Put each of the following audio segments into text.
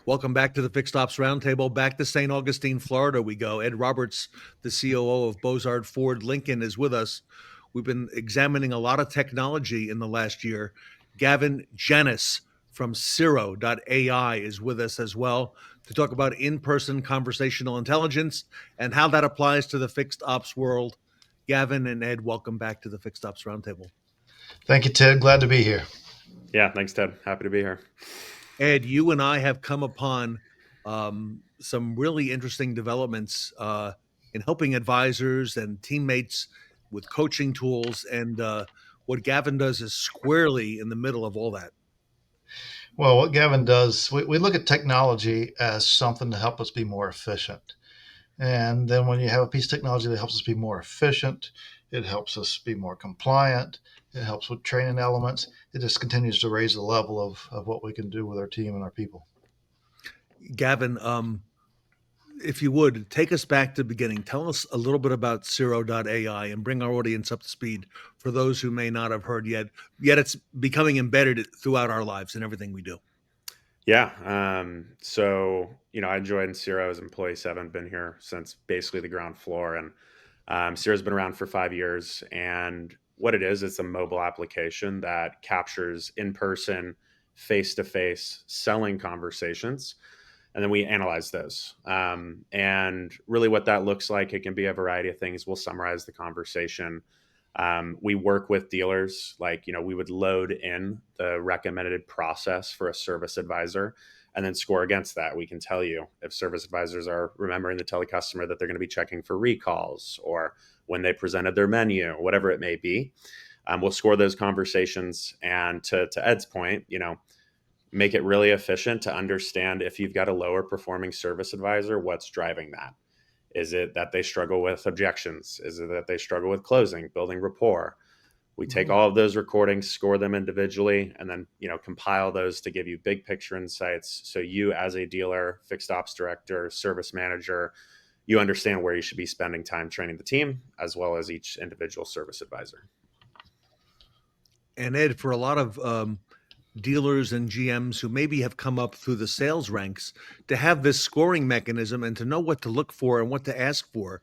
Welcome back to the Fixed Ops Roundtable. Back to St. Augustine, Florida, we go. Ed Roberts, the COO of Bozard Ford Lincoln, is with us. We've been examining a lot of technology in the last year. Gavin Janis from Siro.ai is with us as well to talk about in person conversational intelligence and how that applies to the fixed ops world. Gavin and Ed, welcome back to the Fixed Ops Roundtable. Thank you, Ted. Glad to be here. Yeah, thanks, Ted. Happy to be here. Ed, you and I have come upon some really interesting developments in helping advisors and teammates with coaching tools. And what Gavin does is squarely in the middle of all that. Well, what Gavin does, we look at technology as something to help us be more efficient. And then when you have a piece of technology that helps us be more efficient, it helps us be more compliant, it helps with training elements. It just continues to raise the level of what we can do with our team and our people. Gavin, if you would, take us back to the beginning. Tell us a little bit about Zero.ai and bring our audience up to speed for those who may not have heard yet. Yet it's becoming embedded throughout our lives and everything we do. Yeah. I joined Siro as employee 7, been here since basically the ground floor. And Ciro's been around for 5 years. And what it is, it's a mobile application that captures in person, face to face selling conversations. And then we analyze those. And really, what that looks like, it can be a variety of things. We'll summarize the conversation. We work with dealers, like, we would load in the recommended process for a service advisor and then score against that. We can tell you if service advisors are remembering to tell the customer that they're going to be checking for recalls or when they presented their menu, whatever it may be. We'll score those conversations. And to Ed's point, make it really efficient to understand if you've got a lower performing service advisor, what's driving that. Is it that they struggle with objections? Is it that they struggle with closing, building rapport? We take Mhm. all of those recordings, score them individually, and then compile those to give you big picture insights. So you, as a dealer, fixed ops director, service manager, you understand where you should be spending time training the team, as well as each individual service advisor. And Ed, for a lot of dealers and GMs who maybe have come up through the sales ranks to have this scoring mechanism and to know what to look for and what to ask for.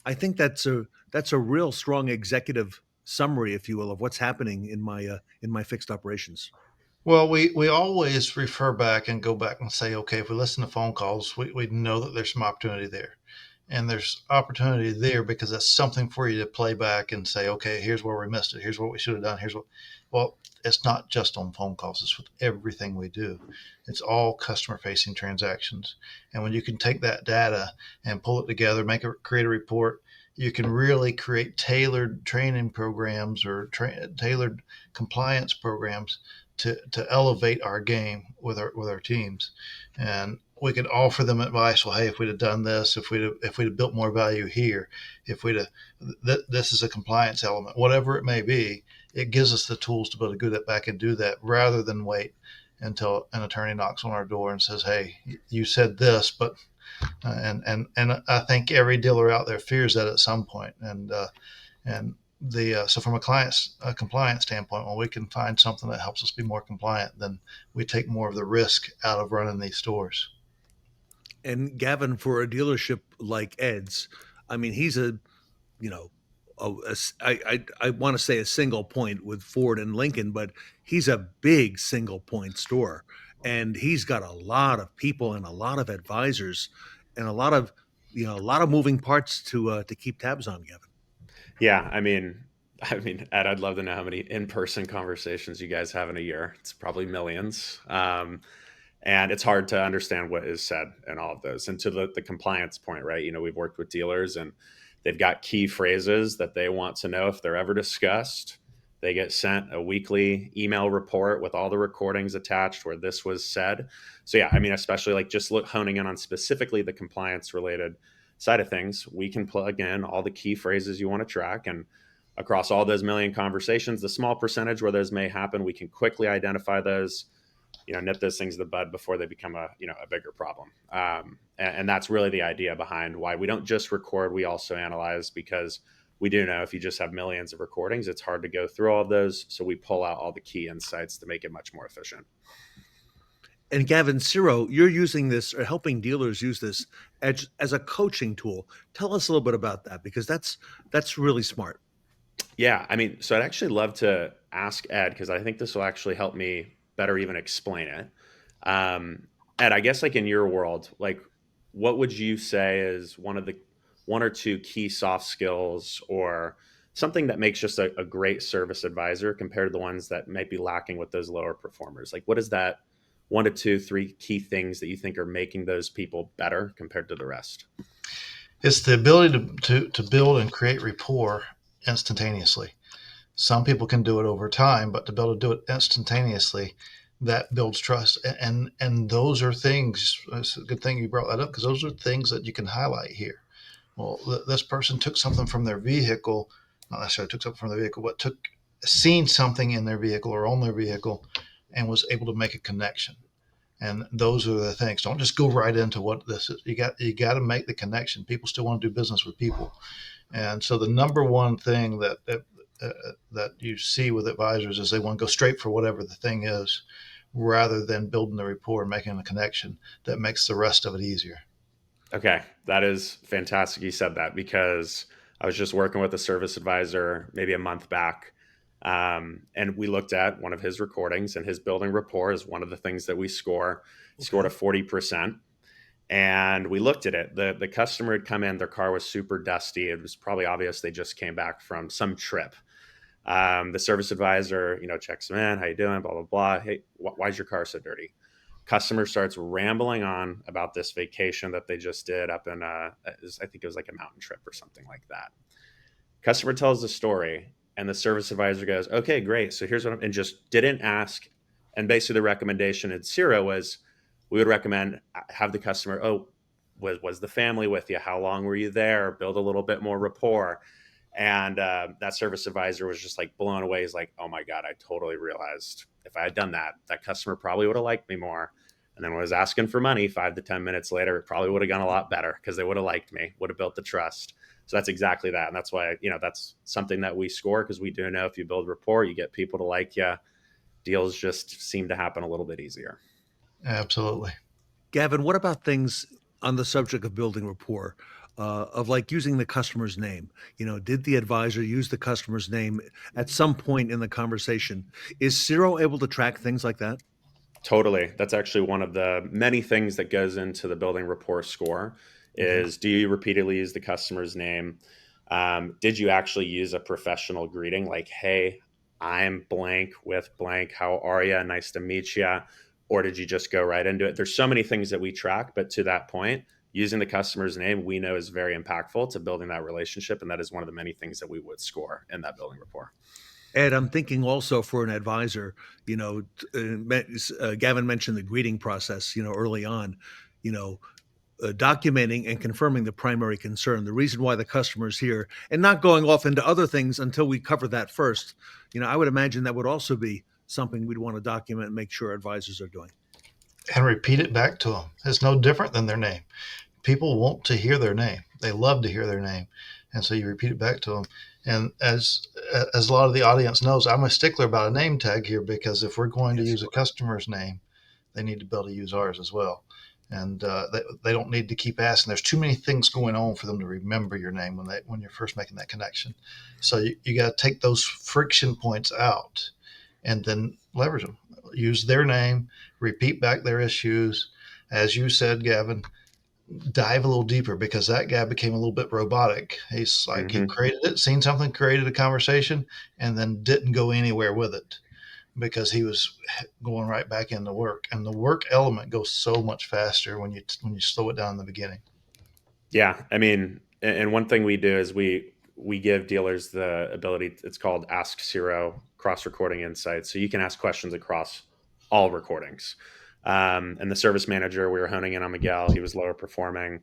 I think that's a real strong executive summary, if you will, of what's happening in my fixed operations. Well, we always refer back and go back and say, okay, if we listen to phone calls, we know that there's some opportunity there. And there's opportunity there because that's something for you to play back and say, okay, here's where we missed it. Here's what we should have done. Well, it's not just on phone calls. It's with everything we do. It's all customer facing transactions. And when you can take that data and pull it together, create a report, you can really create tailored training programs or tailored compliance programs to elevate our game with our teams. And we could offer them advice. Well, hey, if we'd have done this, if we'd have built more value here, if we'd have this is a compliance element, whatever it may be, it gives us the tools to be able to go that back and do that rather than wait until an attorney knocks on our door and says, "Hey, you said this, but," and I think every dealer out there fears that at some point, and the so from a compliance standpoint, when we can find something that helps us be more compliant, then we take more of the risk out of running these stores. And Gavin, for a dealership like Ed's, I mean, he's a you know I want to say a single point with Ford and Lincoln, but he's a big single point store, and he's got a lot of people and a lot of advisors and a lot of moving parts to keep tabs on, Gavin. Yeah, I mean, Ed, I'd love to know how many in-person conversations you guys have in a year. It's probably millions. And it's hard to understand what is said in all of those. And to the compliance point, right? We've worked with dealers and they've got key phrases that they want to know if they're ever discussed. They get sent a weekly email report with all the recordings attached where this was said. So yeah, I mean, especially like just honing in on specifically the compliance related side of things, we can plug in all the key phrases you want to track, and across all those million conversations, the small percentage where those may happen, we can quickly identify those, nip those things in the bud before they become a bigger problem. And that's really the idea behind why we don't just record, we also analyze, because we do know if you just have millions of recordings, it's hard to go through all of those. So we pull out all the key insights to make it much more efficient. And Gavin, Siro, you're using this or helping dealers use this as a coaching tool. Tell us a little bit about that because that's really smart. Yeah, I mean, so I'd actually love to ask Ed because I think this will actually help me better even explain it. Ed, I guess like in your world, like what would you say is one or two key soft skills or something that makes just a great service advisor compared to the ones that might be lacking with those lower performers? Like what is that one to two, three key things that you think are making those people better compared to the rest? It's the ability to build and create rapport instantaneously. Some people can do it over time, but to be able to do it instantaneously, that builds trust. And those are things. It's a good thing you brought that up because those are things that you can highlight here. Well, this person took something from their vehicle, not necessarily took something from their vehicle, but took seen something in their vehicle or on their vehicle, and was able to make a connection. And those are the things. Don't just go right into what this is. You got to make the connection. People still want to do business with people, and so the number one thing that you see with advisors is they want to go straight for whatever the thing is, rather than building the rapport and making a connection that makes the rest of it easier. Okay, that is fantastic. You said that because I was just working with a service advisor maybe a month back, and we looked at one of his recordings, and his building rapport is one of the things that we score. He scored a Okay. 40%, and we looked at it. The customer had come in; their car was super dusty. It was probably obvious they just came back from some trip. The service advisor, checks them in. How you doing? Blah blah blah. Hey, why is your car so dirty? Customer starts rambling on about this vacation that they just did up in I think it was like a mountain trip or something like that. Customer tells the story, and the service advisor goes, "Okay, great. So here's what I'm," and just didn't ask. And basically, the recommendation at Zero was, we would recommend have the customer, oh, was the family with you? How long were you there? Build a little bit more rapport. And that service advisor was just like blown away. He's like, "Oh my god, I totally realized if I had done that, that customer probably would have liked me more." And then when I was asking for money 5 to 10 minutes later, it probably would have gone a lot better because they would have liked me, would have built the trust. So that's exactly that. And that's why, that's something that we score because we do know if you build rapport, you get people to like you. Deals just seem to happen a little bit easier. Absolutely. Gavin, what about things on the subject of building rapport, of like using the customer's name? Did the advisor use the customer's name at some point in the conversation? Is Zero able to track things like that? Totally. That's actually one of the many things that goes into the building rapport score Okay. is do you repeatedly use the customer's name? Did you actually use a professional greeting like, hey, I'm blank with blank. How are you? Nice to meet you. Or did you just go right into it? There's so many things that we track, but to that point, using the customer's name we know is very impactful to building that relationship. And that is one of the many things that we would score in that building rapport. Ed, I'm thinking also for an advisor, Gavin mentioned the greeting process, early on, you know, documenting and confirming the primary concern, the reason why the customer is here, and not going off into other things until we cover that first. I would imagine that would also be something we'd want to document and make sure advisors are doing. And repeat it back to them. It's no different than their name. People want to hear their name. They love to hear their name, and so you repeat it back to them. And as a lot of the audience knows, I'm a stickler about a name tag here because if we're going to Yes, use you a are. customer's name, they need to be able to use ours as well. And they don't need to keep asking. There's too many things going on for them to remember your name when you're first making that connection. So you got to take those friction points out, and then leverage them. Use their name, repeat back their issues. As you said, Gavin, dive a little deeper because that guy became a little bit robotic. He's like he Hmm. created it, seen something, created a conversation, and then didn't go anywhere with it because he was going right back into work. And the work element goes so much faster when you slow it down in the beginning. Yeah, I mean, and one thing we do is we give dealers the ability. It's called Ask Zero cross recording insights, so you can ask questions across all recordings. And the service manager, we were honing in on Miguel. He was lower performing.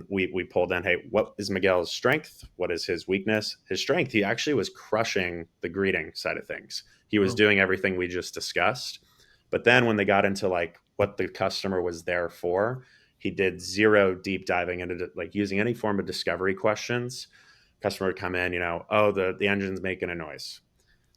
We pulled in, hey, what is Miguel's strength? What is his weakness? His strength, he actually was crushing the greeting side of things. He was Oh, doing everything we just discussed. But then when they got into like what the customer was there for, he did zero deep diving into like using any form of discovery questions. Customer would come in, oh, the engine's making a noise.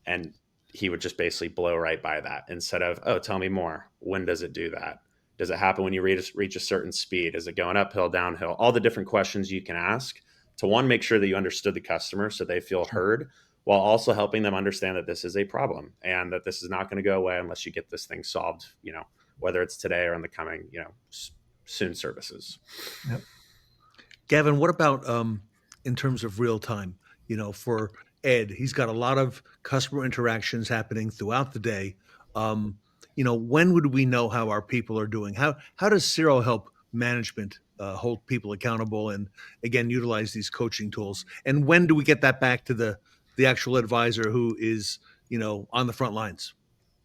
And he would just basically blow right by that instead of, oh, tell me more. When does it do that? Does it happen when you reach a certain speed? Is it going uphill, downhill? All the different questions you can ask to, one, make sure that you understood the customer so they feel heard, while also helping them understand that this is a problem and that this is not going to go away unless you get this thing solved, whether it's today or in the coming, soon services. Yep. Gavin, what about in terms of real time? For Ed, he's got a lot of customer interactions happening throughout the day. Um, when would we know how our people are doing? How does Siro help management hold people accountable and again utilize these coaching tools? And when do we get that back to the actual advisor who is on the front lines?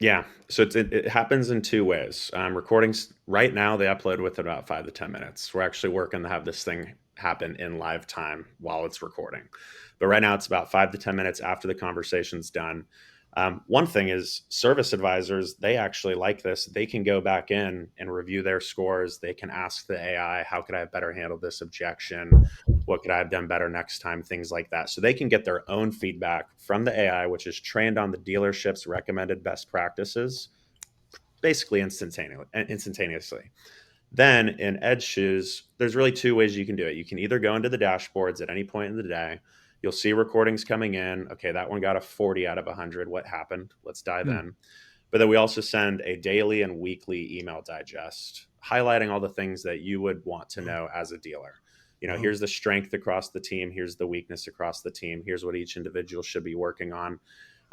Yeah, so it happens in two ways. Recordings right now they upload within about 5 to 10 minutes. We're actually working to have this thing happen in live time while it's recording, but right now it's about 5 to 10 minutes after the conversation's done. One thing is service advisors, they actually like this. They can go back in and review their scores. They can ask the AI, how could I have better handled this objection? What could I have done better next time? Things like that. So they can get their own feedback from the AI, which is trained on the dealership's recommended best practices, basically instantaneously. Then in Ed's shoes, there's really two ways you can do it. You can either go into the dashboards at any point in the day. You'll see recordings coming in. Okay, that one got a 40 out of 100. What happened? Let's dive Hmm. in. But then we also send a daily and weekly email digest highlighting all the things that you would want to know as a dealer. Oh, Here's the strength across the team. Here's the weakness across the team. Here's what each individual should be working on.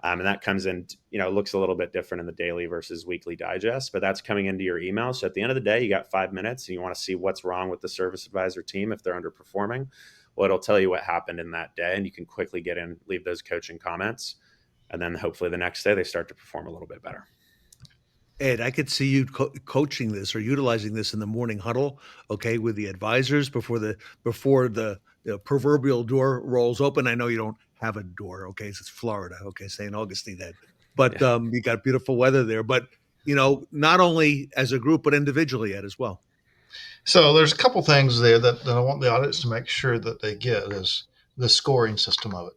And that comes in, it looks a little bit different in the daily versus weekly digest, but that's coming into your email. So at the end of the day, you got 5 minutes and you want to see what's wrong with the service advisor team if they're underperforming. Well, it'll tell you what happened in that day and you can quickly get in, leave those coaching comments. And then hopefully the next day they start to perform a little bit better. Ed, I could see you coaching this or utilizing this in the morning huddle, okay, with the advisors before the proverbial door rolls open. I know you don't have a door, okay? It's Florida, okay, St. Augustine, Ed, but Yeah. you got beautiful weather there. But not only as a group but individually, Ed, as well. So there's a couple things there that I want the audience to make sure that they get is the scoring system of it.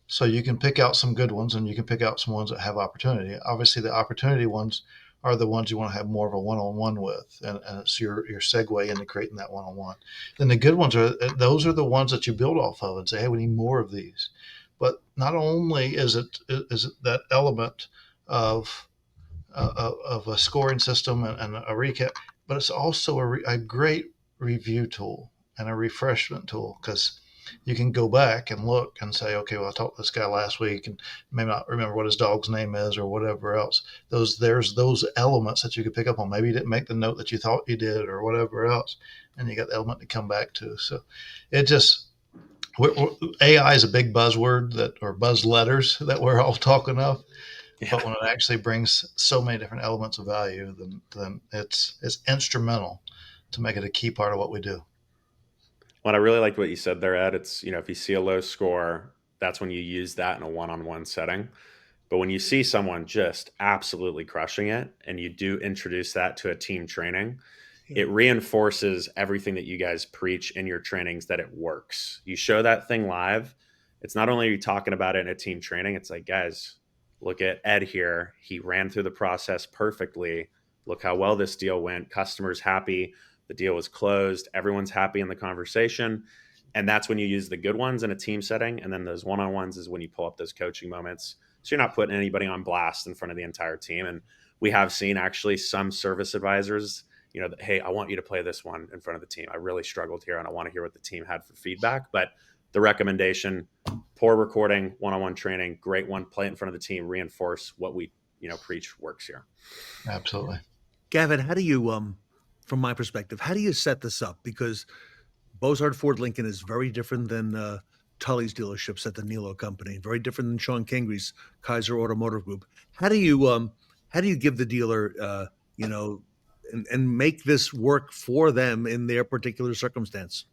So you can pick out some good ones and you can pick out some ones that have opportunity. Obviously, the opportunity ones are the ones you want to have more of a one-on-one with, and it's your segue into creating that one-on-one. Then the good ones are those are the ones that you build off of and say, hey, we need more of these. But not only is it that element of of a scoring system and a recap, but it's also a great review tool and a refreshment tool because you can go back and look and say, okay, well, I talked to this guy last week and may not remember what his dog's name is or whatever else. There's those elements that you could pick up on. Maybe you didn't make the note that you thought you did or whatever else, and you got the element to come back to. So it just AI is a big buzzword that or buzz letters that we're all talking of, Yeah. but when it actually brings so many different elements of value, then it's instrumental to make it a key part of what we do. Well, I really liked what you said there, Ed. It's, if you see a low score, that's when you use that in a one-on-one setting. But when you see someone just absolutely crushing it and you do introduce that to a team training, Yeah. it reinforces everything that you guys preach in your trainings that it works. You show that thing live. It's not only are you talking about it in a team training, it's like, guys, look at Ed here. He ran through the process perfectly. Look how well this deal went. Customers happy. The deal was closed. Everyone's happy in the conversation. And that's when you use the good ones in a team setting. And then those one-on-ones is when you pull up those coaching moments. So you're not putting anybody on blast in front of the entire team. And we have seen actually some service advisors, hey, I want you to play this one in front of the team. I really struggled here and I want to hear what the team had for feedback. But the recommendation, poor recording, one-on-one training, great one, play it in front of the team, reinforce what we, preach works here. Absolutely. Gavin, how do you, from my perspective, how do you set this up? Because Bozard Ford Lincoln is very different than Tully's dealerships at the Nilo Company, very different than Sean Kingry's Kaiser Automotive Group. How do you give the dealer, you know, and make this work for them in their particular circumstance?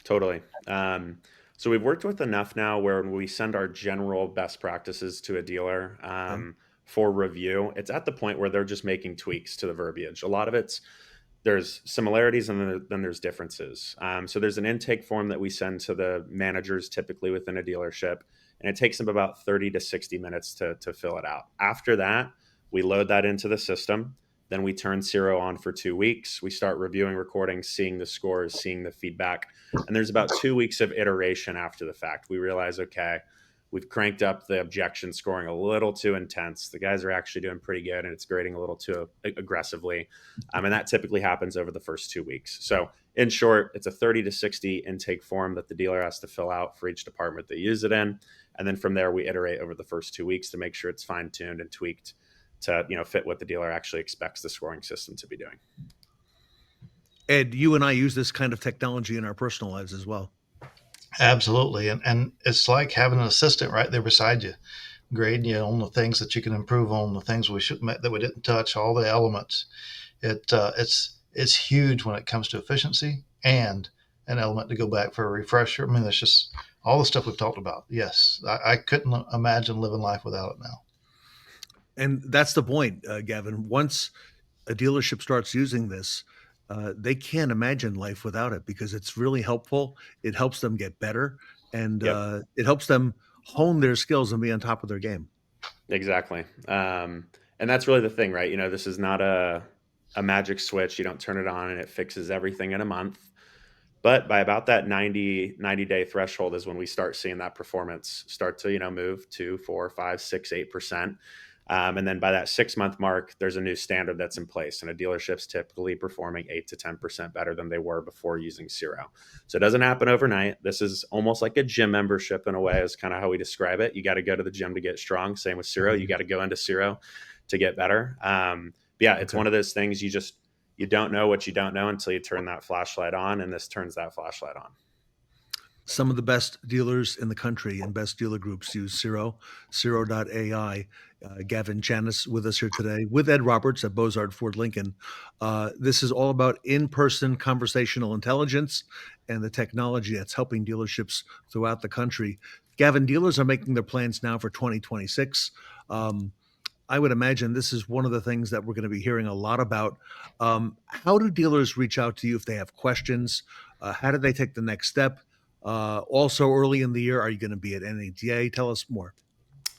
Totally. So we've worked with enough now where when we send our general best practices to a dealer Okay. for review, it's at the point where they're just making tweaks to the verbiage. A lot of it's there's similarities and then there's differences. So there's an intake form that we send to the managers typically within a dealership. and it takes them about 30 to 60 minutes to fill it out. After that, we load that into the system. Then we turn Siro on for 2 weeks. We start reviewing recordings, seeing the scores, seeing the feedback. And there's about 2 weeks of iteration after the fact. We realize, okay, we've cranked up the objection scoring a little too intense. The guys are actually doing pretty good, and it's grading a little too aggressively. And that typically happens over the first 2 weeks. So in short, it's a 30 to 60 intake form that the dealer has to fill out for each department they use it in. And then from there, we iterate over the first 2 weeks to make sure it's fine-tuned and tweaked to fit what the dealer actually expects the scoring system to be doing. Ed, you and I use this kind of technology in our personal lives as well. Absolutely. And it's like having an assistant right there beside you, grading you on the things that you can improve on, the things that we didn't touch, all the elements. It's huge when it comes to efficiency and an element to go back for a refresher. I mean, there's just all the stuff we've talked about. Yes, I couldn't imagine living life without it now. And that's the point, Gavin. Once a dealership starts using this, they can't imagine life without it because it's really helpful. It helps them get better, and Yep. it helps them hone their skills and be on top of their game. Exactly. And that's really the thing, right? This is not a magic switch. You don't turn it on and it fixes everything in a month. But by about that 90-day threshold is when we start seeing that performance start to, move to 4, 5, 6, 8%. And then by that 6-month mark, there's a new standard that's in place, and a dealership's typically performing 8 to 10% better than they were before using Siro. So it doesn't happen overnight. This is almost like a gym membership in a way, is kind of how we describe it. You got to go to the gym to get strong. Same with Siro. You got to go into Siro to get better. Yeah, it's one of those things you don't know what you don't know until you turn that flashlight on, and this turns that flashlight on. Some of the best dealers in the country and best dealer groups use Siro.ai. Gavin Janis with us here today with Ed Roberts at Bozard Ford Lincoln. This is all about in-person conversational intelligence and the technology that's helping dealerships throughout the country. Gavin, dealers are making their plans now for 2026. I would imagine this is one of the things that we're going to be hearing a lot about. How do dealers reach out to you if they have questions? How do they take the next step? Also, early in the year, are you going to be at NADA? Tell us more.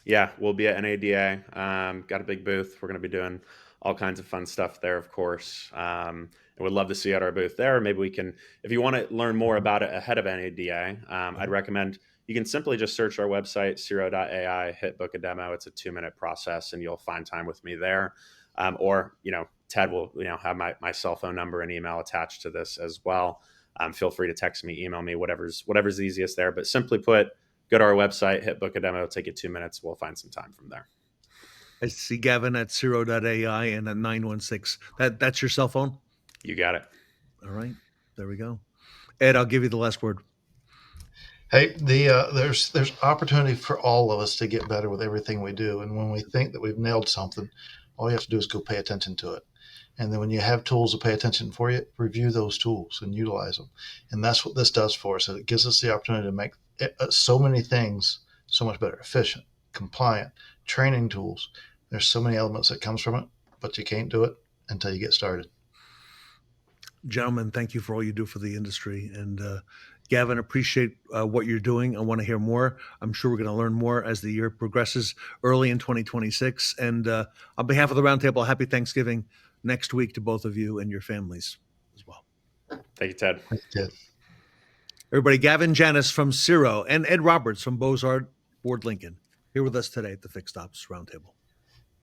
Yeah, we'll be at NADA. Got a big booth. We're going to be doing all kinds of fun stuff there, of course. And we'd love to see you at our booth there. Maybe we can, if you want to learn more about it ahead of NADA, I'd recommend you can simply just search our website, Siro.ai, hit book a demo. It's a 2-minute process, and you'll find time with me there. Or, Ted will, have my cell phone number and email attached to this as well. Feel free to text me, email me, whatever's easiest there. But simply put, go to our website, hit book a demo, take it 2 minutes. We'll find some time from there. I see Gavin at Siro.ai and at 916. That's your cell phone? You got it. All right. There we go. Ed, I'll give you the last word. Hey, there's opportunity for all of us to get better with everything we do. And when we think that we've nailed something, all you have to do is go pay attention to it. And then when you have tools to pay attention for you, review those tools and utilize them. And that's what this does for us. It gives us the opportunity to make so many things so much better, efficient, compliant, training tools. There's so many elements that comes from it, but you can't do it until you get started. Gentlemen, thank you for all you do for the industry. And Gavin, appreciate what you're doing. I want to hear more. I'm sure we're going to learn more as the year progresses early in 2026. And on behalf of the Roundtable, happy Thanksgiving next week to both of you and your families as well. Thank you, Ted. Thank you, Ted. Everybody, Gavin Janis from Siro and Ed Roberts from Bozard Ford Lincoln here with us today at the Fixed Ops Roundtable.